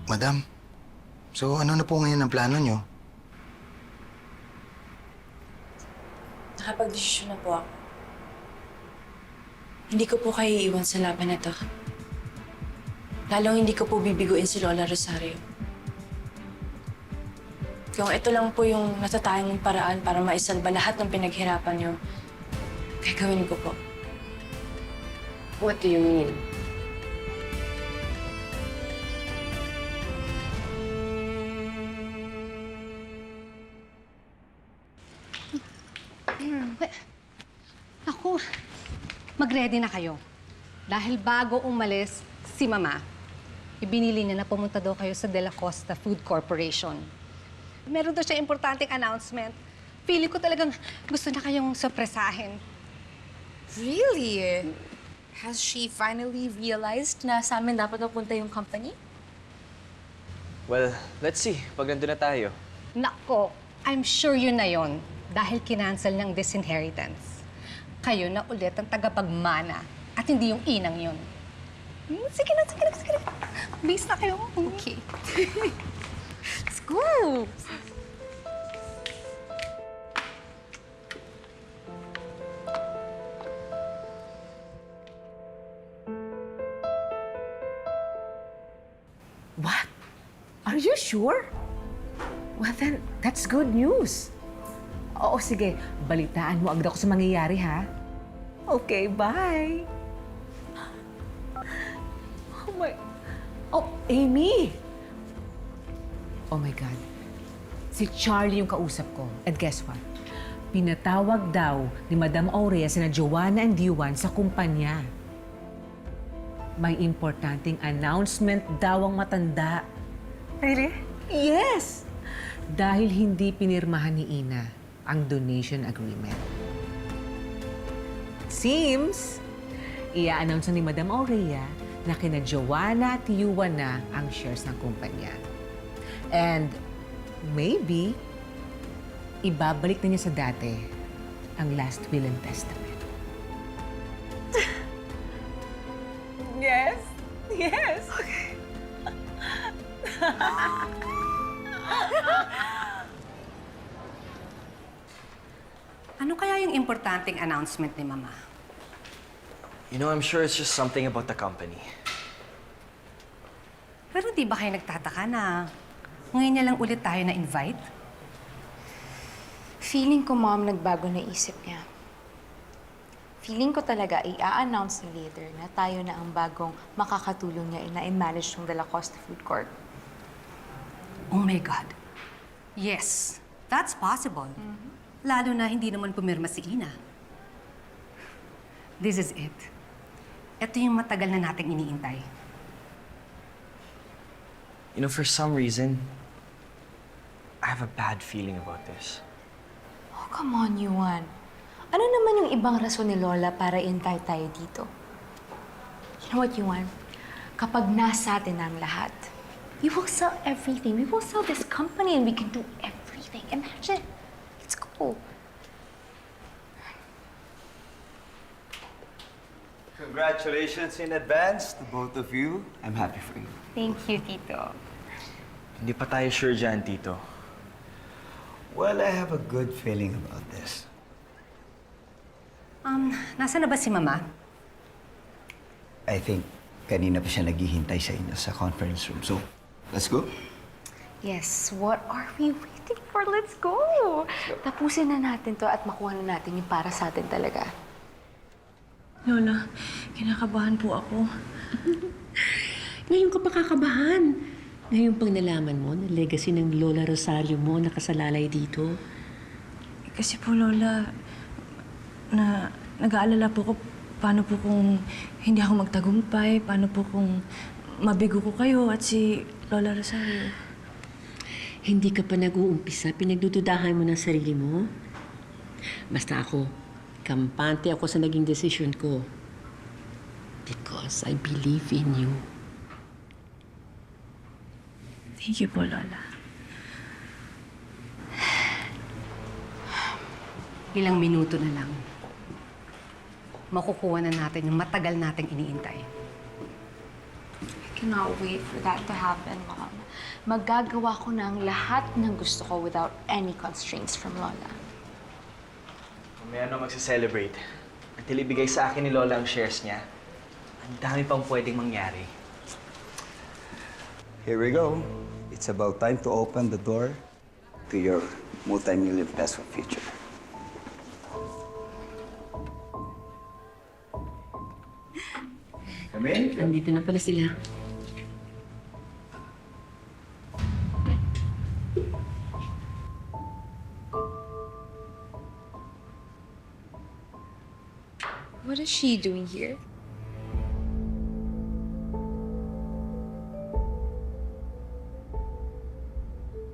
Madam, so ano na po ngayon ang plano nyo? Nakapag-desisyon na po ako. Hindi ko po kayo iiwan sa laban na to. Lalong hindi ko po bibiguin si Lola Rosario. Kung ito lang po yung natatayang paraan para maisalba lahat ng pinaghirapan niyo, gagawin ko po. What do you mean? Ako, mag-ready na kayo. Dahil bago umalis si Mama, ibinili niya na pumunta daw kayo sa De La Costa Food Corporation. Meron daw siya importanteng announcement. Feeling ko talagang gusto na kayong sorpresahin. Really? Has she finally realized na sa amin dapat napunta yung company? Well, let's see. Pag nandun na tayo. Nako, I'm sure yun na yun. Dahil kinancel ng disinheritance. Kayo na ulit ang tagapagmana at hindi yung inang yun. Sige na, sige na, sige na. Base na kayo. Okay. Let's go! What? Are you sure? Well then, that's good news. Oo, sige. Balitaan mo agad ako sa mangyayari, ha? Okay, bye. Oh my... Oh, Amy! Oh my God. Si Charlie yung kausap ko. And guess what? Pinatawag daw ni Madam Aurea sina Joanna and Diwan sa kumpanya. May importanteng announcement daw ang matanda. Really? Yes! Dahil hindi pinirmahan ni Ina ang donation agreement. Seems, i-announce ni Madam Aurea na kina Joanna at Yuan na ang shares ng kumpanya. And maybe, ibabalik na niya sa dati ang last will and testament. Yes! Yes! Okay. Ano kaya yung importanteng announcement ni Mama? You know, I'm sure it's just something about the company. Pero di ba kayo nagtataka na ngayon niya lang ulit tayo na-invite? Feeling ko, Mom, nagbago na isip niya. Feeling ko talaga i-a-announce niya later na tayo na ang bagong makakatulong niya na i-manage ng De La Costa Food Corp. Oh my God. Yes, that's possible. Lalo na hindi naman pumirma si Ina. This is it. Ito yung matagal na nating iniintay. You know, for some reason, I have a bad feeling about this. Oh, come on, Yuan. Ano naman yung ibang rason ni Lola para i-invite tayo dito? You know what, Yuan? Kapag nasa atin ang lahat, we will sell everything. We will sell this company and we can do everything. Imagine. Let's go. Congratulations in advance to both of you. I'm happy for you. Thank you, Tito. Hindi pa tayo sure dyan, Tito. Well, I have a good feeling about this. Nasa na ba si Mama? I think kanina pa siya naghihintay sa inyo sa conference room. So, let's go. Yes, what are we waiting for? Let's go! Tapusin na natin to at makuha na natin yung para sa atin talaga. Lola, kinakabahan po ako. Ngayon ka pa kakabahan. Ngayon pang nalaman mo na legacy ng Lola Rosario mo nakasalalay dito. Kasi po, Lola, nag-aalala po ko paano po kung hindi ako magtagumpay, paano po kung mabigo ko kayo at si Lola Rosario. Hindi ka pa nag-uumpisa, pinagdududahan mo ng sarili mo. Basta ako, kampante ako sa naging desisyon ko. Because I believe in you. Thank you po, Lola. Ilang minuto na lang. Makukuha na natin yung matagal nating iniintay. cannot wait for that to happen, Mom. Magagawa ko na ang lahat ng gusto ko without any constraints from Lola. Mamaya na magsa-celebrate. Until ibigay sa akin ni Lola ang shares niya, ang dami pang pwedeng mangyari. Here we go. It's about time to open the door to your multi-million peso future. Come in. Nandito na pala sila. What is she doing here?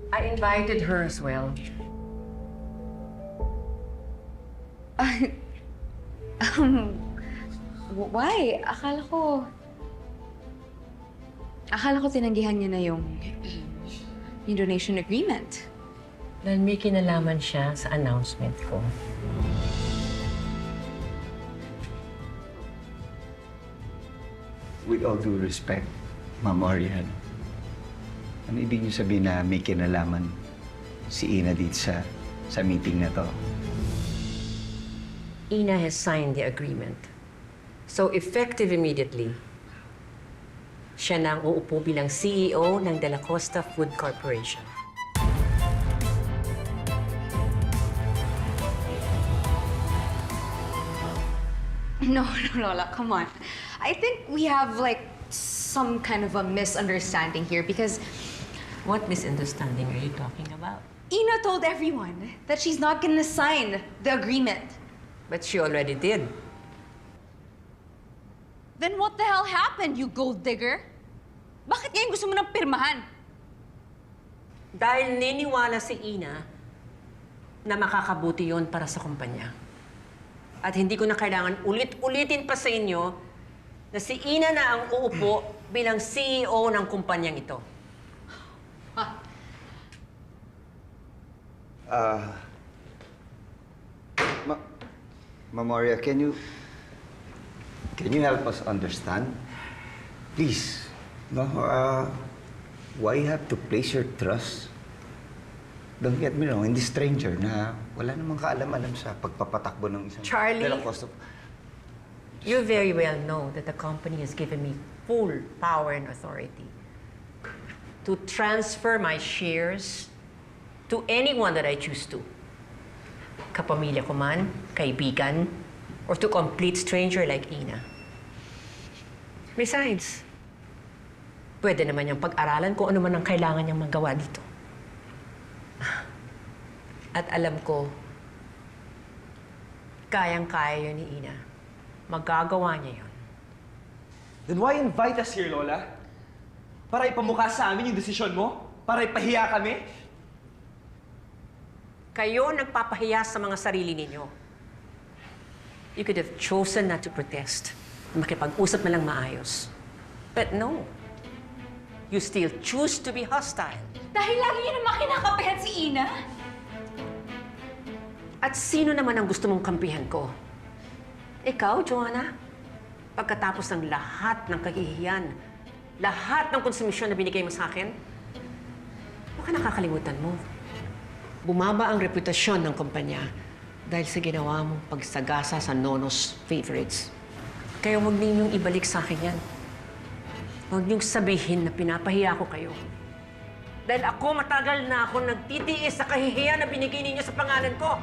I invited her as well. Why? Akala ko tinanggihan niya na yung donation agreement. Dahil may kinalaman siya sa announcement ko. With all due respect, Ma'am Orian, ano ibig niyo sabihin na may kinalaman si Ina dito sa meeting na to? Ina has signed the agreement. So effective immediately, siya na ang uupo bilang CEO ng De La Costa Food Corporation. No, Lola, come on. I think we have, like, some kind of a misunderstanding here because What misunderstanding are you talking about? Ina told everyone that she's not gonna sign the agreement. But she already did. Then what the hell happened, you gold digger? Bakit ngayon gusto mo nang pirmahan? Dahil niniwala si Ina na makakabuti yon para sa kumpanya. At hindi ko na kailangan ulit-ulitin pa sa inyo na si Ina na ang uupo bilang CEO ng kumpanyang ito. Memoria, can you help us understand? Please, no, why you have to place your trust? Don't get me wrong, in this stranger na wala namang kaalam-alam sa pagpapatakbo ng isang Charlie? De La Costa. You very well know that the company has given me full power and authority to transfer my shares to anyone that I choose to. Kapamilya ko man, kaibigan, or to complete stranger like Ina. Besides, pwede naman niyang pag-aralan kung ano man ang kailangan niyang magawa dito. At alam ko, kayang-kaya yun ni Ina. Magagawa niya yun. Then why invite us here, Lola? Para ipamukha sa amin yung desisyon mo? Para ipahiya kami? Kayo nagpapahiya sa mga sarili ninyo. You could have chosen not to protest. Makipag-usap na lang maayos. But no. You still choose to be hostile. Dahil lagi niyo naman kinakapihan si Ina? At sino naman ang gusto mong kampihan ko? Ikaw, Joanna? Pagkatapos ng lahat ng kahihiyan, lahat ng konsumisyon na binigay mo sa akin, baka nakakalimutan mo. Bumaba ang reputasyon ng kumpanya dahil sa ginawa mong pagsagasa sa nonos favorites. Kaya huwag ninyong ibalik sa akin yan. Huwag niyong sabihin na pinapahiya ko kayo. Dahil ako matagal na ako nagtitiis sa kahihiyan na binigay ninyo sa pangalan ko.